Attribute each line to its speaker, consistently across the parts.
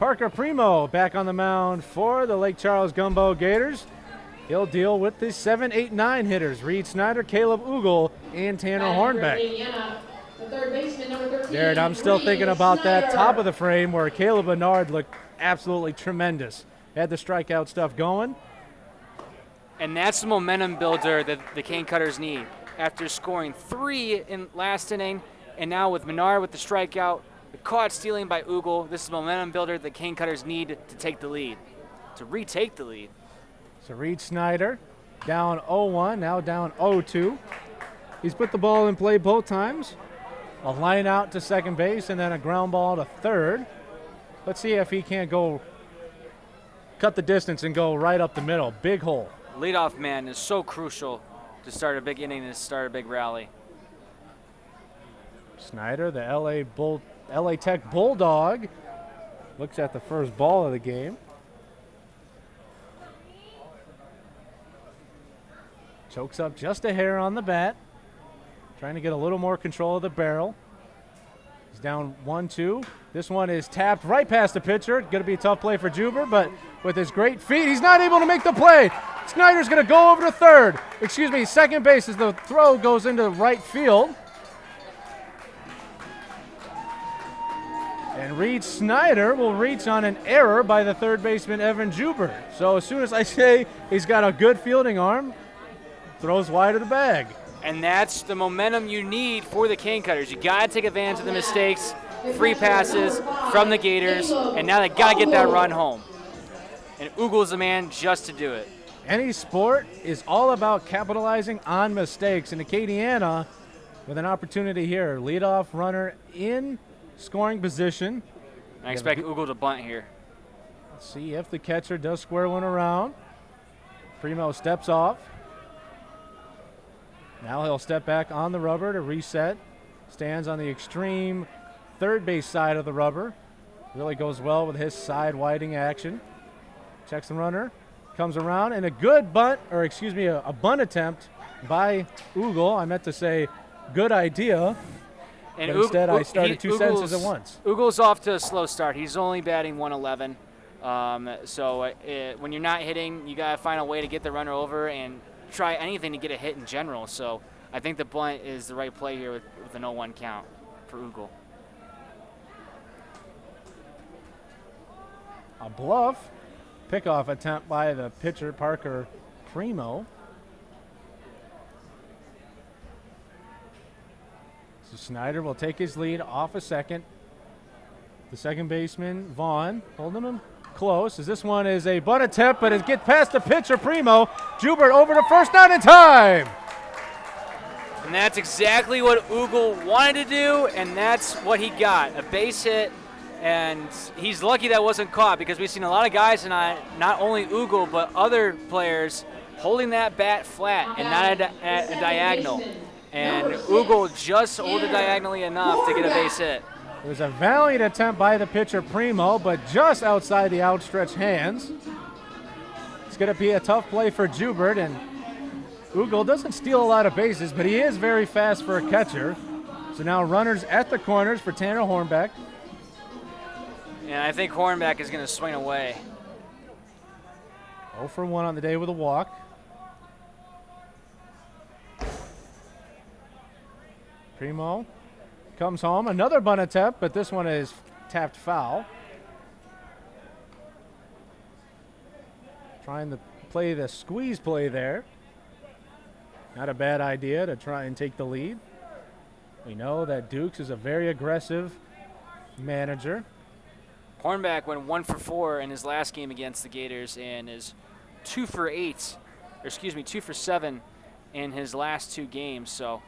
Speaker 1: Parker Primo back on the mound for the Lake Charles Gumbeaux Gators. He'll deal with the 7, 8, 9 hitters, Reed Snyder, Caleb Ugle, and Tanner Hornbeck. Jared, I'm still thinking about that top of the frame where Caleb Bernard looked absolutely tremendous. Had the strikeout stuff going.
Speaker 2: And that's the momentum builder that the Cane Cutters need. After scoring 3 in last inning, and now with Menard with the strikeout, the caught stealing by Ugle, this is the momentum builder the Cane Cutters need to take the lead, to retake the lead.
Speaker 1: So Reed Snyder down 0-1, now down 0-2. He's put the ball in play both times. A line out to second base and then a ground ball to third. Let's see if he can't go cut the distance and go right up the middle. Big hole.
Speaker 2: Leadoff man is so crucial to start a big inning and to start a big rally.
Speaker 1: Snyder, the LA Tech Bulldog, looks at the first ball of the game. Chokes up just a hair on the bat. Trying to get a little more control of the barrel. He's down 1-2. This one is tapped right past the pitcher. Going to be a tough play for Juber, but with his great feet, he's not able to make the play. Snyder's going to go over to second base as the throw goes into right field. And Reed Snyder will reach on an error by the third baseman, Evan Juber. So as soon as I say he's got a good fielding arm, throws wide of the bag.
Speaker 2: And that's the momentum you need for the Cane Cutters. You got to take advantage of the mistakes, free passes from the Gators, and now they got to get that run home. And Ugle's the man just to do it.
Speaker 1: Any sport is all about capitalizing on mistakes. And Acadiana with an opportunity here. Leadoff runner in scoring position.
Speaker 2: I expect Ugle to bunt here.
Speaker 1: Let's see if the catcher does square one around. Primo steps off. Now he'll step back on the rubber to reset. Stands on the extreme third base side of the rubber. Really goes well with his side winding action. Checks the runner. Comes around and a good bunt, a bunt attempt by Ugle. I meant to say good idea.
Speaker 2: And
Speaker 1: but instead I started two sentences at once.
Speaker 2: Ugle's off to a slow start. He's only batting 111. When you're not hitting, you got to find a way to get the runner over and try anything to get a hit in general. So I think the bunt is the right play here with an 0-1 count for Ugle.
Speaker 1: A bluff pickoff attempt by the pitcher, Parker Primo. So Snyder will take his lead off a second. The second baseman, Vaughn, holding him close, as this one is a bunt attempt, but it gets past the pitcher, Primo. Jubert over to first, not in time.
Speaker 2: And that's exactly what Ugle wanted to do, and that's what he got, a base hit. And he's lucky that wasn't caught, because we've seen a lot of guys tonight, not only Ugle, but other players holding that bat flat and not at a diagonal. And Ugle just hold it diagonally enough to get a base hit.
Speaker 1: It was a valiant attempt by the pitcher, Primo, but just outside the outstretched hands. It's going to be a tough play for Jubert, and Ugle doesn't steal a lot of bases, but he is very fast for a catcher. So now runners at the corners for Tanner Hornbeck.
Speaker 2: And I think Hornbeck is going to swing away.
Speaker 1: 0 for 1 on the day with a walk. Primo comes home. Another bunt attempt, but this one is tapped foul. Trying to play the squeeze play there. Not a bad idea to try and take the lead. We know that Dukes is a very aggressive manager.
Speaker 2: Hornbeck went 1 for 4 in his last game against the Gators and is 2 for 7 in his last 2 games. So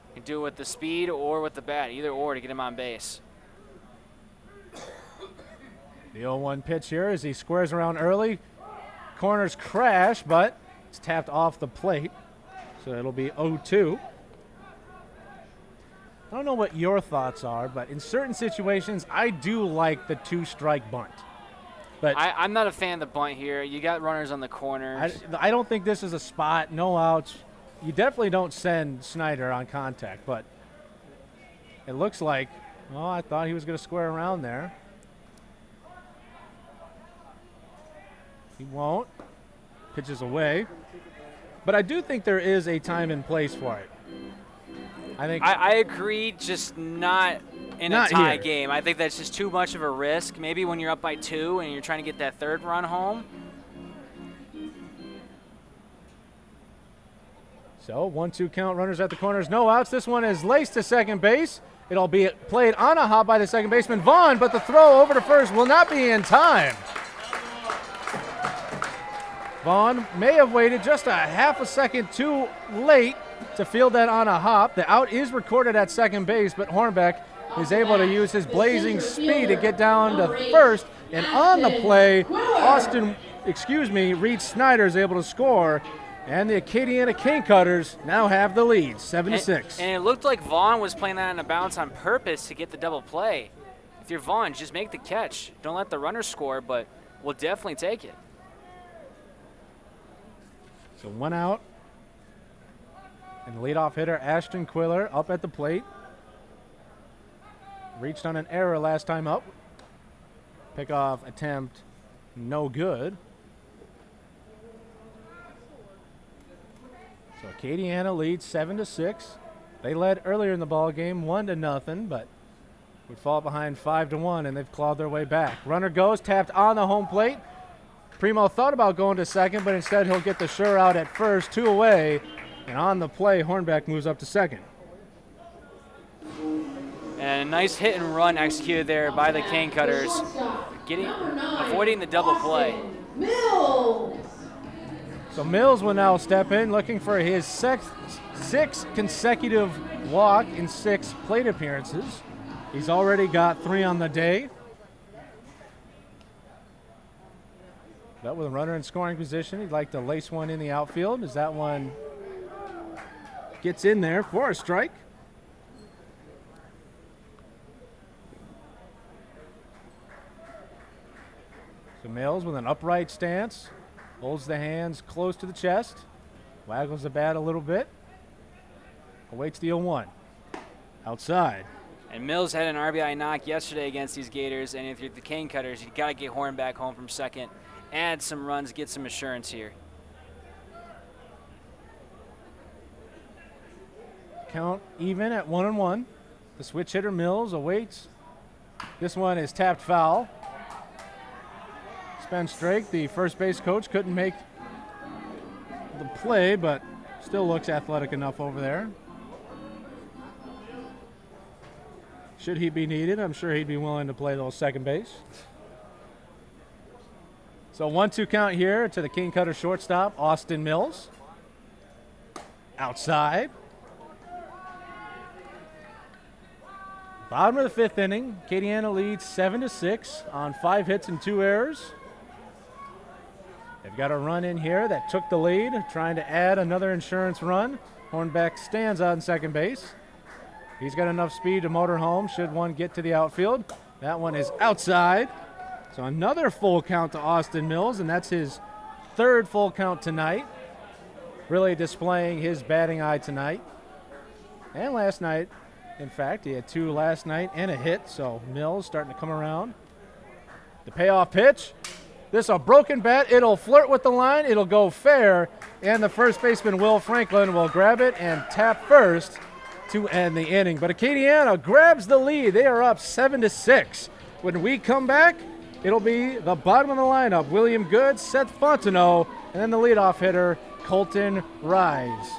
Speaker 2: you can do it with the speed or with the bat, either or, to get him on base.
Speaker 1: The 0-1 pitch here as he squares around early. Corners crash, but it's tapped off the plate. So it'll be 0-2. I don't know what your thoughts are, but in certain situations, I do like the 2-strike bunt. But
Speaker 2: I'm not a fan of the bunt here. You got runners on the corners.
Speaker 1: I don't think this is a spot, no outs. You definitely don't send Snyder on contact, but it looks like, well, I thought he was going to square around there. He won't. Pitches away. But I do think there is a time and place for it.
Speaker 2: I agree, just not in
Speaker 1: Not
Speaker 2: a tie
Speaker 1: here.
Speaker 2: game. I think that's just too much of a risk. Maybe when you're up by 2 and you're trying to get that third run home.
Speaker 1: So 1-2 count, runners at the corners, no outs. This one is laced to second base. It'll be played on a hop by the second baseman, Vaughn, but the throw over to first will not be in time. Vaughn may have waited just a half a second too late to field that on a hop. The out is recorded at second base, but Hornbeck is able to use his blazing speed to get down to first. And on the play, Reed Snyder is able to score. And the Acadiana Cane Cutters now have the lead, 7-6.
Speaker 2: And it looked like Vaughn was playing that on a bounce on purpose to get the double play. If you're Vaughn, just make the catch. Don't let the runner score, but we'll definitely take it.
Speaker 1: So 1 out. And the leadoff hitter, Ashton Quiller, up at the plate. Reached on an error last time up. Pickoff attempt, no good. So Acadiana leads 7-6. They led earlier in the ball game 1-0, but would fall behind 5-1, and they've clawed their way back. Runner goes, tapped on the home plate. Primo thought about going to second, but instead he'll get the sure out at first, 2 away. And on the play, Hornbeck moves up to second.
Speaker 2: And a nice hit and run executed there by the Cane Cutters, avoiding the double play.
Speaker 1: So Mills will now step in, looking for his sixth consecutive walk in 6 plate appearances. He's already got 3 on the day. But with a runner in scoring position, he'd like to lace one in the outfield as that one gets in there for a strike. So Mills with an upright stance, holds the hands close to the chest, waggles the bat a little bit, awaits the 0-1. Outside.
Speaker 2: And Mills had an RBI knock yesterday against these Gators, and if you're the Cane Cutters, you got to get Hornbeck home from second, add some runs, get some assurance here.
Speaker 1: Count even at 1-1. The switch hitter Mills awaits. This one is tapped foul. Spence Drake, the first base coach, couldn't make the play, but still looks athletic enough over there. Should he be needed, I'm sure he'd be willing to play those second base. So 1-2 count here to the Cane Cutter shortstop, Austin Mills. Outside. Bottom of the 5th inning, Acadiana leads 7-6 on 5 hits and 2 errors. They've got a run in here that took the lead, trying to add another insurance run. Hornbeck stands on second base. He's got enough speed to motor home should one get to the outfield. That one is outside. So another full count to Austin Mills, and that's his 3rd full count tonight. Really displaying his batting eye tonight. And last night. In fact, he had 2 last night and a hit, so Mills starting to come around. The payoff pitch. This a broken bat. It'll flirt with the line. It'll go fair, and the first baseman, Will Franklin, will grab it and tap first to end the inning. But Acadiana grabs the lead. They are up 7-6. When we come back, it'll be the bottom of the lineup, William Good, Seth Fontenot, and then the leadoff hitter, Colton Rise.